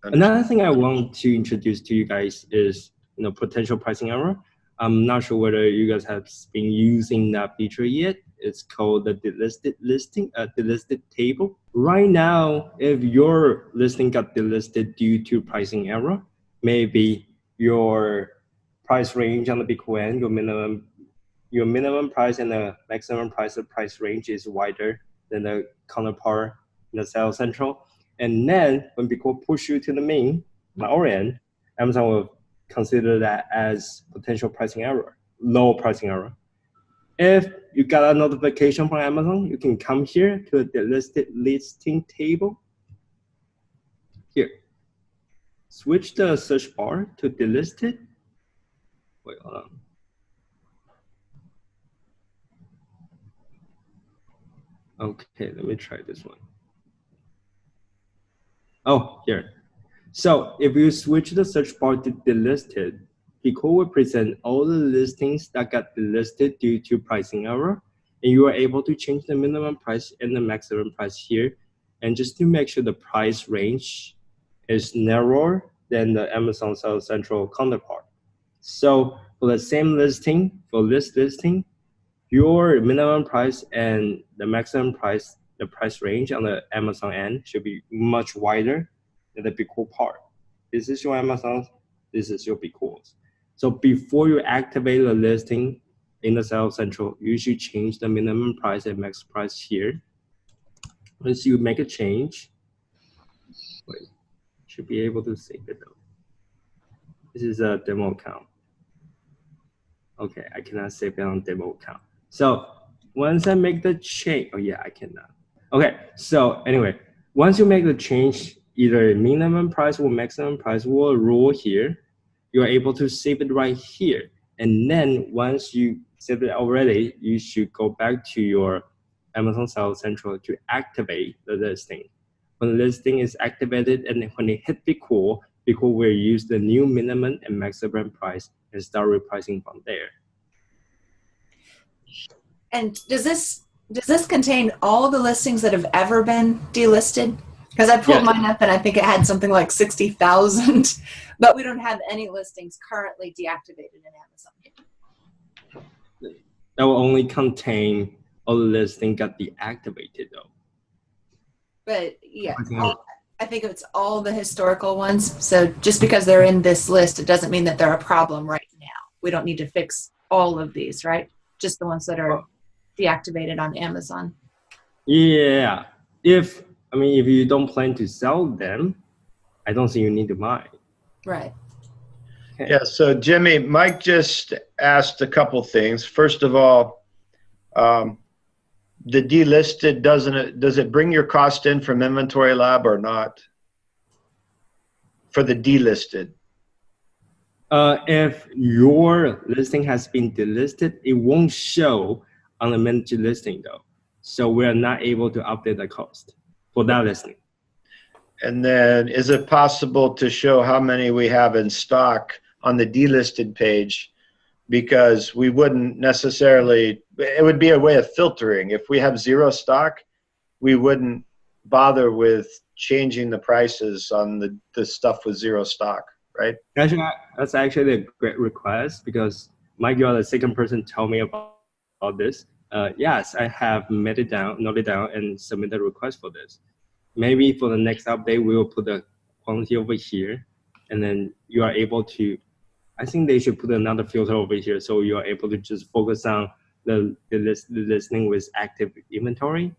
Another thing I want to introduce to you guys is, potential pricing error. I'm not sure whether you guys have been using that feature yet. It's called the delisted table. Right now, if your listing got delisted due to pricing error, maybe your price range on the BQool end, your minimum price and the maximum price range is wider than the counterpart in the Sales Central. And then when BQool push you to the main, on our end, Amazon will consider that as potential pricing error, low pricing error. If you got a notification from Amazon, you can come here to the delisted listing table. Here, switch the search bar to delisted. Wait, hold on. Okay, let me try this one. Oh, here. So if you switch the search bar to delisted, BQool will present all the listings that got delisted due to pricing error, and you are able to change the minimum price and the maximum price here. And just to make sure the price range is narrower than the Amazon Sales Central counterpart. So for the same listing, for this listing, your minimum price and the maximum price, the price range on the Amazon end should be much wider than the BQool part. This is your Amazon, this is your BQool's. So before you activate the listing in the Sales Central, you should change the minimum price and max price here. Once you make a change, wait, should be able to save it though. This is a demo account. Okay, I cannot save it on demo account. So once I make the change, oh yeah, I cannot. Okay, so anyway, once you make the change, either minimum price or maximum price will rule here, you are able to save it right here. And then once you save it already, you should go back to your Amazon Sales Central to activate the listing. When the listing is activated and when it hit BQool, BQool will use the new minimum and maximum price and start repricing from there. And does this contain all the listings that have ever been delisted? Because I pulled mine up and I think it had something like 60,000, but we don't have any listings currently deactivated in Amazon. That will only contain all the listings got deactivated though. But yeah, I think it's all the historical ones. So just because they're in this list, it doesn't mean that they're a problem right now. We don't need to fix all of these, right? Just the ones that are deactivated on Amazon. Yeah, if you don't plan to sell them, I don't think you need to buy. Right. Okay. Yeah, so Jimmy, Mike just asked a couple things. First of all, the delisted, does it bring your cost in from Inventory Lab or not? For the delisted. If your listing has been delisted, it won't show on the managed listing though. So we're not able to update the cost for that listing. And then is it possible to show how many we have in stock on the delisted page? Because we wouldn't necessarily, it would be a way of filtering. If we have zero stock, we wouldn't bother with changing the prices on the stuff with zero stock, right? Actually, that's actually a great request because Mike, you are the second person to tell me about this. Yes, I have noted it down, and submitted a request for this. Maybe for the next update, we will put the quantity over here, and then you are able to, I think they should put another filter over here so you are able to just focus on the listing with active inventory.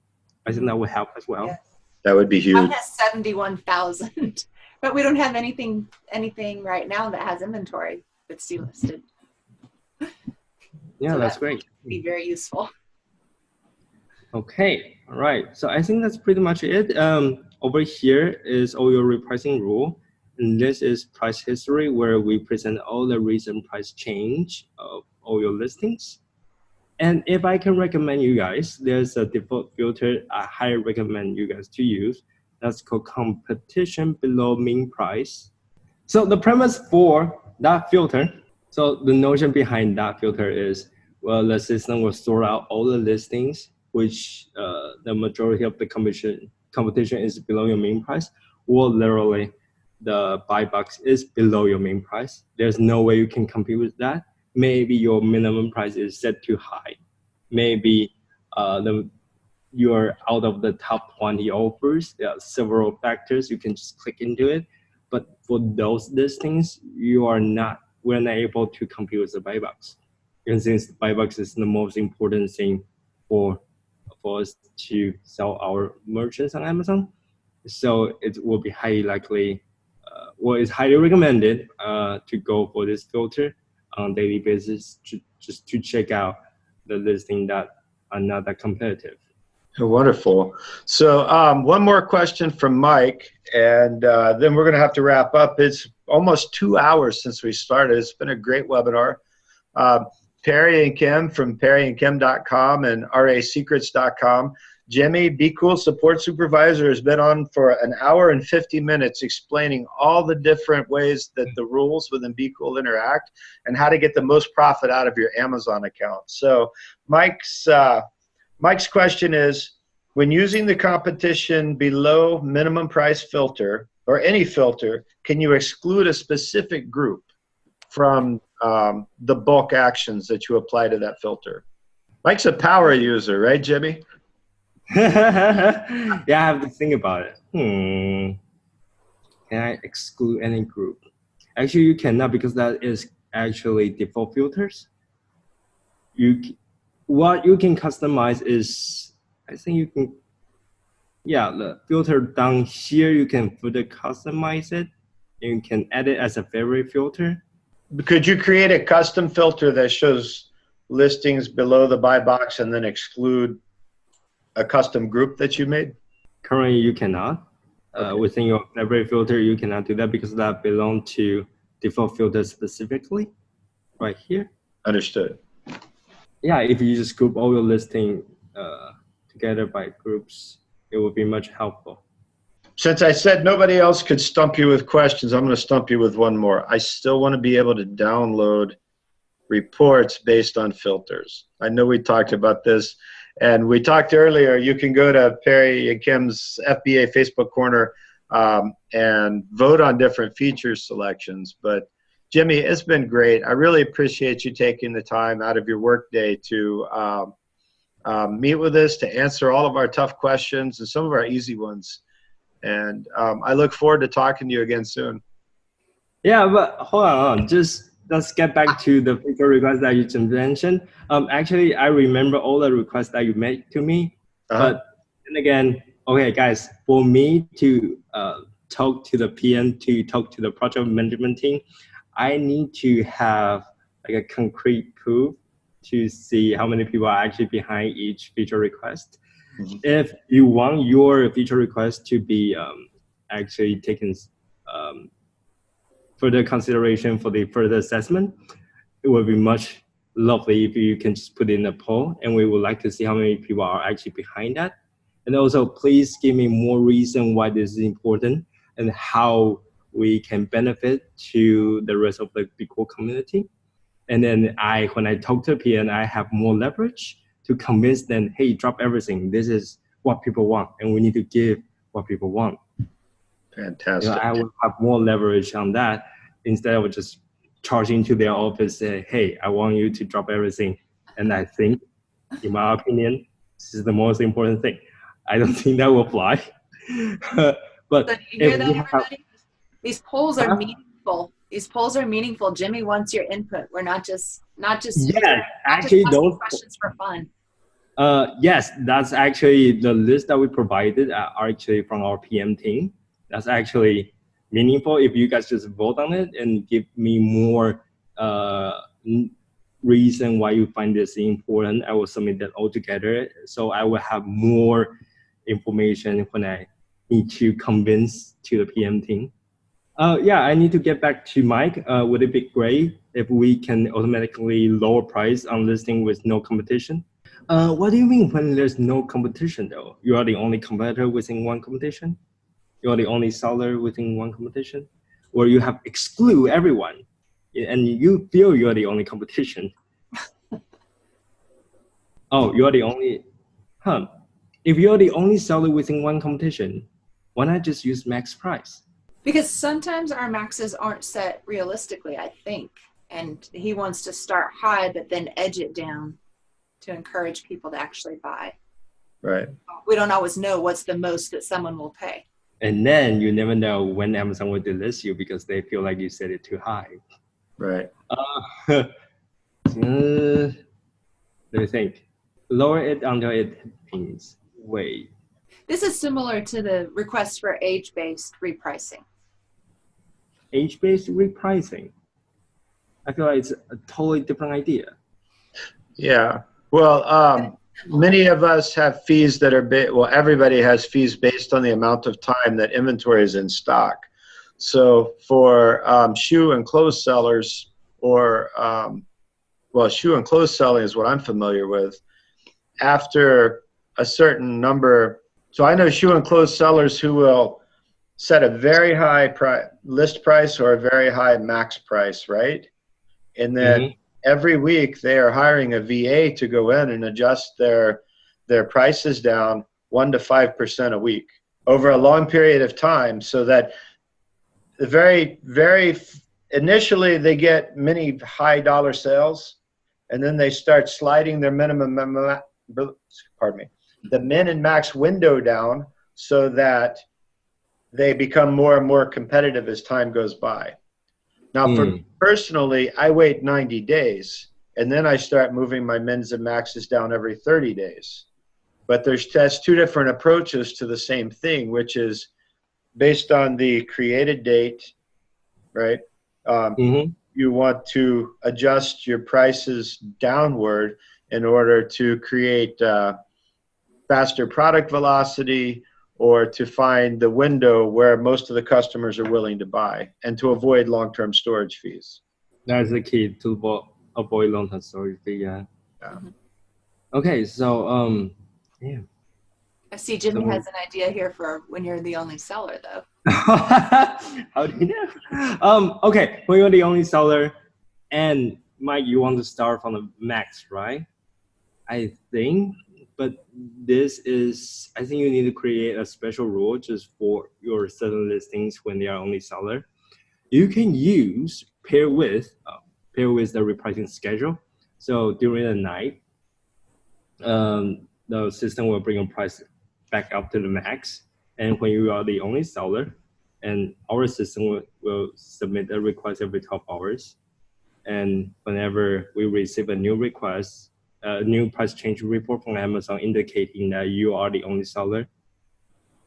I think that would help as well. Yes. That would be huge. Mine has 71,000, but we don't have anything right now that has inventory that's delisted. Yeah, so that's great. Would be very useful. Okay, all right. So I think that's pretty much it. Over here is all your repricing rule. And this is price history where we present all the recent price change of all your listings. And if I can recommend you guys, there's a default filter I highly recommend you guys to use. That's called competition below mean price. So the premise for that filter, so the notion behind that filter is, well, the system will sort out all the listings which the majority of the competition is below your mean price, or literally the buy box is below your main price. There's no way you can compete with that. Maybe your minimum price is set too high. Maybe you're out of the top 20 offers. There are several factors. You can just click into it. But for those listings, we're not able to compete with the buy box. And since the buy box is the most important thing for us to sell our merchants on Amazon, so it will be highly likely, it's highly recommended to go for this filter on a daily basis just to check out the listing that are not that competitive. Wonderful. So one more question from Mike, and then we're going to have to wrap up. It's almost 2 hours since we started. It's been a great webinar. Perry and Kim from perryandkim.com and rasecrets.com. Jimmy, BQool Support Supervisor, has been on for 1 hour and 50 minutes explaining all the different ways that the rules within BQool interact and how to get the most profit out of your Amazon account. So Mike's question is, when using the competition below minimum price filter or any filter, can you exclude a specific group from the bulk actions that you apply to that filter? Mike's a power user, right, Jimmy? Yeah, I have to think about it. Can I exclude any group? Actually, you cannot, because that is actually default filters. What you can customize is, I think you can, the filter down here, you can further customize it. You can add it as a favorite filter. Could you create a custom filter that shows listings below the buy box and then exclude a custom group that you made? Currently, you cannot. Okay. Within your favorite filter, you cannot do that because that belongs to default filter specifically, right here. Understood. Yeah, if you just group all your listing together by groups, it would be much helpful. Since I said nobody else could stump you with questions, I'm going to stump you with one more. I still want to be able to download reports based on filters. I know we talked about this, and we talked earlier. You can go to Perry and Kim's FBA Facebook corner and vote on different feature selections. But Jimmy, it's been great. I really appreciate you taking the time out of your workday to meet with us, to answer all of our tough questions and some of our easy ones. And I look forward to talking to you again soon. Yeah, but hold on. Just let's get back to the feature request that you just mentioned. Actually, I remember all the requests that you made to me. But then again, okay, guys, for me to talk to the PM, to talk to the project management team, I need to have like a concrete proof to see how many people are actually behind each feature request. Mm-hmm. If you want your feature request to be actually taken further consideration for the further assessment, it would be much lovely if you can just put in a poll, and we would like to see how many people are actually behind that. And also, please give me more reason why this is important and how we can benefit to the rest of the BQool community. And then when I talk to PM, I have more leverage to convince them, hey, drop everything. This is what people want, and we need to give what people want. Fantastic. I will have more leverage on that instead of just charging to their office, say, hey, I want you to drop everything. And I think, in my opinion, this is the most important thing. I don't think that will fly. But so you hear that, everybody? These polls are meaningful. These polls are meaningful. Jimmy wants your input. We're not just actually those questions for fun. Yes, that's actually the list that we provided are actually from our PM team. That's actually meaningful. If you guys just vote on it and give me more reason why you find this important, I will submit that all together. So I will have more information when I need to convince to the PM team. I need to get back to Mike. Would it be great if we can automatically lower price on listing with no competition? What do you mean when there's no competition though? You are the only competitor within one competition? You are the only seller within one competition? Or you have exclude everyone and you feel you're the only competition? Oh, you're the only, If you're the only seller within one competition, why not just use max price? Because sometimes our maxes aren't set realistically, I think. And he wants to start high, but then edge it down to encourage people to actually buy. Right. We don't always know what's the most that someone will pay. And then you never know when Amazon will delist you because they feel like you set it too high. Right. Let me think. Lower it until it means wait. This is similar to the request for age-based repricing. Age-based repricing. I feel like it's a totally different idea. Yeah. Well, many of us have fees that are well, everybody has fees based on the amount of time that inventory is in stock. So for shoe and clothes sellers, or well, shoe and clothes selling is what I'm familiar with. After a certain number, so I know shoe and clothes sellers who will set a very high list price or a very high max price, right? And then every week they are hiring a VA to go in and adjust their prices down 1 to 5% a week over a long period of time, so that the very initially they get many high dollar sales, and then they start sliding their the min and max window down so that they become more and more competitive as time goes by. Now, for me personally, I wait 90 days, and then I start moving my mins and maxes down every 30 days. But that's two different approaches to the same thing, which is based on the created date, right? You want to adjust your prices downward in order to create faster product velocity, or to find the window where most of the customers are willing to buy, and to avoid long-term storage fees. That's the key to avoid long-term storage fee. Yeah. Okay, so yeah. I see Jimmy has an idea here for when you're the only seller, though. How do you know? Okay, when you're the only seller, and Mike, you want to start from the max, right? I think. But I think you need to create a special rule just for your certain listings when they are only seller. You can use pair with the repricing schedule. So during the night, the system will bring your price back up to the max. And when you are the only seller, and our system will submit a request every 12 hours. And whenever we receive a new request, a new price change report from Amazon indicating that you are the only seller,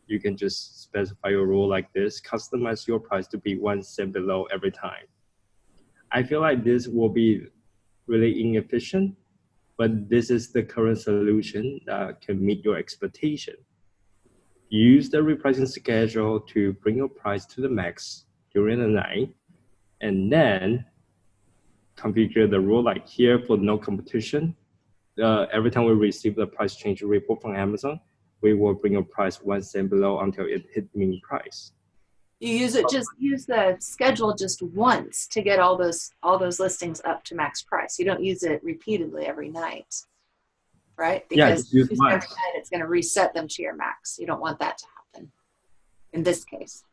you can just specify your rule like this: customize your price to be 1 cent below every time. I feel like this will be really inefficient, but this is the current solution that can meet your expectation. Use the repricing schedule to bring your price to the max during the night, and then configure the rule like here for no competition. Every time we receive the price change report from Amazon, we will bring your price 1 cent below until it hit mean price. You use the schedule just once to get all those listings up to max price. You don't use it repeatedly every night, right? Because every night it's going to reset them to your max. You don't want that to happen in this case.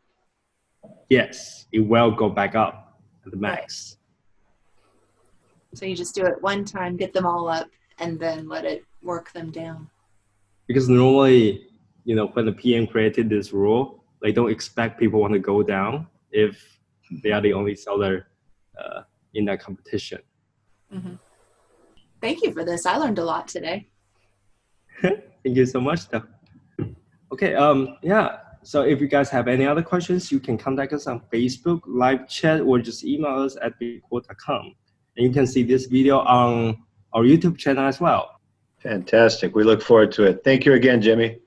Yes, it will go back up to the max. Right. So you just do it one time, get them all up, and then let it work them down. Because normally, when the PM created this rule, they don't expect people want to go down if they are the only seller in that competition. Thank you for this. I learned a lot today. Thank you so much, though. Okay, yeah. So if you guys have any other questions, you can contact us on Facebook, live chat, or just email us at BQool.com. And you can see this video on our YouTube channel as well. Fantastic. We look forward to it. Thank you again, Jimmy.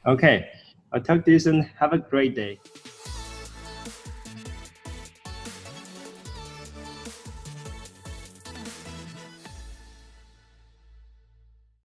Okay. I'll talk to you soon. Have a great day.